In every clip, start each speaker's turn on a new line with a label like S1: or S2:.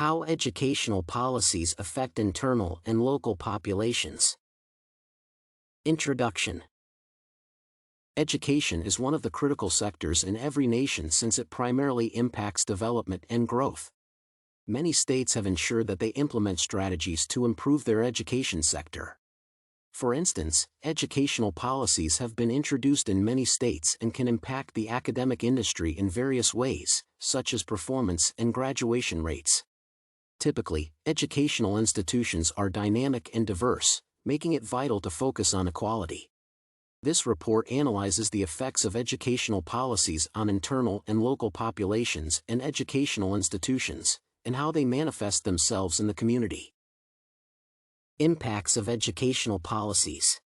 S1: How educational policies affect internal and local populations. Introduction. Education is one of the critical sectors in every nation since it primarily impacts development and growth. Many states have ensured that they implement strategies to improve their education sector. For instance, educational policies have been introduced in many states and can impact the academic industry in various ways, such as performance and graduation rates. Typically, educational institutions are dynamic and diverse, making it vital to focus on equality. This report analyzes the effects of educational policies on internal and local populations and educational institutions, and how they manifest themselves in the community. Impacts of educational policies.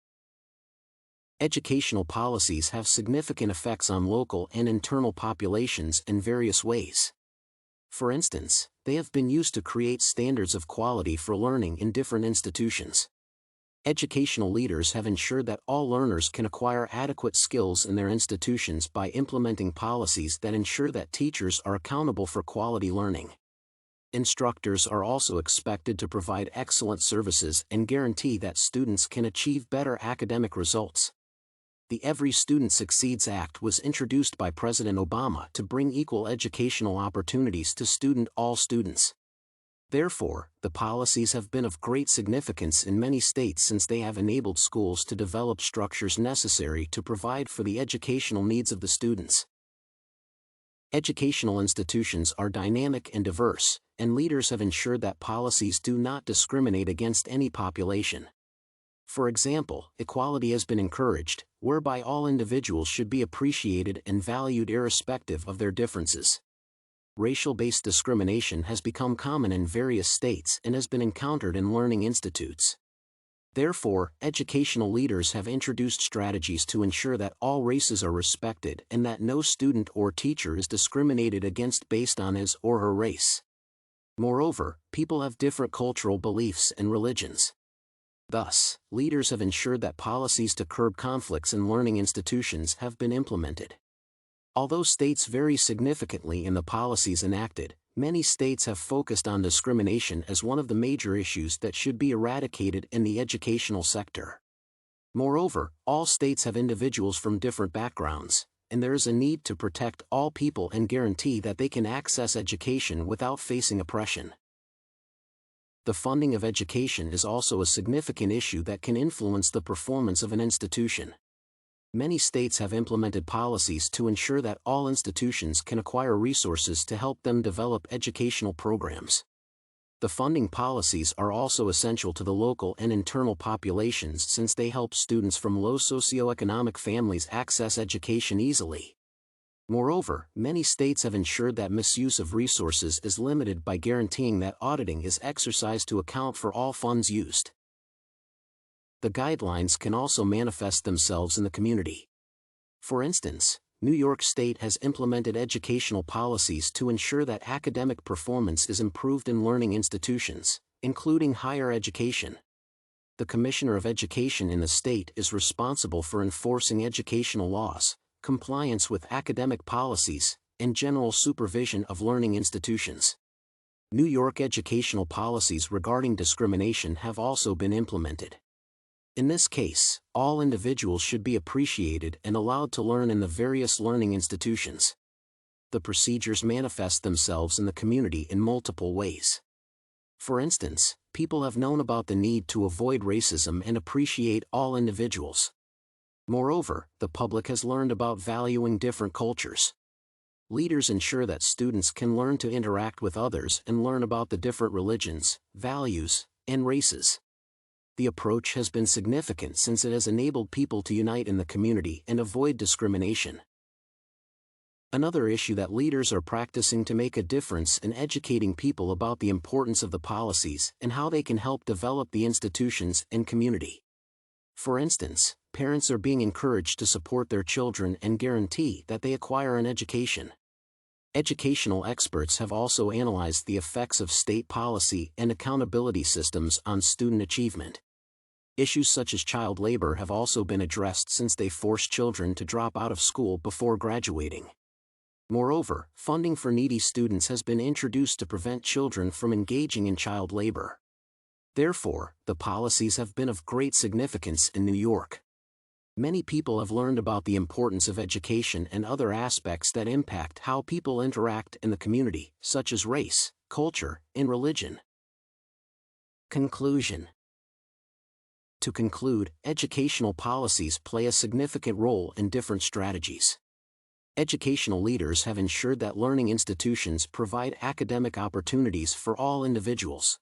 S1: Educational policies have significant effects on local and internal populations in various ways. For instance, they have been used to create standards of quality for learning in different institutions. Educational leaders have ensured that all learners can acquire adequate skills in their institutions by implementing policies that ensure that teachers are accountable for quality learning. Instructors are also expected to provide excellent services and guarantee that students can achieve better academic results. The Every Student Succeeds Act was introduced by President Obama to bring equal educational opportunities to all students. Therefore, the policies have been of great significance in many states since they have enabled schools to develop structures necessary to provide for the educational needs of the students. Educational institutions are dynamic and diverse, and leaders have ensured that policies do not discriminate against any population. For example, equality has been encouraged, whereby all individuals should be appreciated and valued irrespective of their differences. Racial-based discrimination has become common in various states and has been encountered in learning institutes. Therefore, educational leaders have introduced strategies to ensure that all races are respected and that no student or teacher is discriminated against based on his or her race. Moreover, people have different cultural beliefs and religions. Thus, leaders have ensured that policies to curb conflicts in learning institutions have been implemented. Although states vary significantly in the policies enacted, many states have focused on discrimination as one of the major issues that should be eradicated in the educational sector. Moreover, all states have individuals from different backgrounds, and there is a need to protect all people and guarantee that they can access education without facing oppression. The funding of education is also a significant issue that can influence the performance of an institution. Many states have implemented policies to ensure that all institutions can acquire resources to help them develop educational programs. The funding policies are also essential to the local and internal populations since they help students from low socioeconomic families access education easily. Moreover, many states have ensured that misuse of resources is limited by guaranteeing that auditing is exercised to account for all funds used. The guidelines can also manifest themselves in the community. For instance, New York State has implemented educational policies to ensure that academic performance is improved in learning institutions, including higher education. The Commissioner of Education in the state is responsible for enforcing educational laws, compliance with academic policies, and general supervision of learning institutions. New York educational policies regarding discrimination have also been implemented. In this case, all individuals should be appreciated and allowed to learn in the various learning institutions. The procedures manifest themselves in the community in multiple ways. For instance, people have known about the need to avoid racism and appreciate all individuals. Moreover, the public has learned about valuing different cultures. Leaders ensure that students can learn to interact with others and learn about the different religions, values, and races. The approach has been significant since it has enabled people to unite in the community and avoid discrimination. Another issue that leaders are practicing to make a difference in educating people about the importance of the policies and how they can help develop the institutions and community. For instance, parents are being encouraged to support their children and guarantee that they acquire an education. Educational experts have also analyzed the effects of state policy and accountability systems on student achievement. Issues such as child labor have also been addressed since they force children to drop out of school before graduating. Moreover, funding for needy students has been introduced to prevent children from engaging in child labor. Therefore, the policies have been of great significance in New York. Many people have learned about the importance of education and other aspects that impact how people interact in the community, such as race, culture, and religion. Conclusion. To conclude, educational policies play a significant role in different strategies. Educational leaders have ensured that learning institutions provide academic opportunities for all individuals.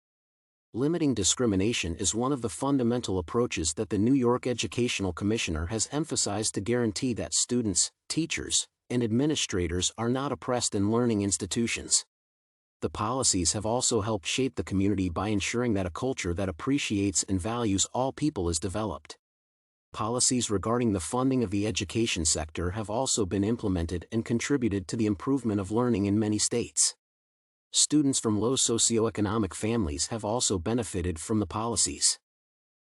S1: Limiting discrimination is one of the fundamental approaches that the New York Educational Commissioner has emphasized to guarantee that students, teachers, and administrators are not oppressed in learning institutions. The policies have also helped shape the community by ensuring that a culture that appreciates and values all people is developed. Policies regarding the funding of the education sector have also been implemented and contributed to the improvement of learning in many states. Students from low socioeconomic families have also benefited from the policies.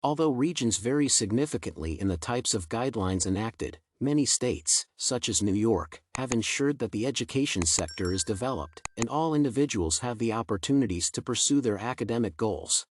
S1: Although regions vary significantly in the types of guidelines enacted, many states, such as New York, have ensured that the education sector is developed and all individuals have the opportunities to pursue their academic goals.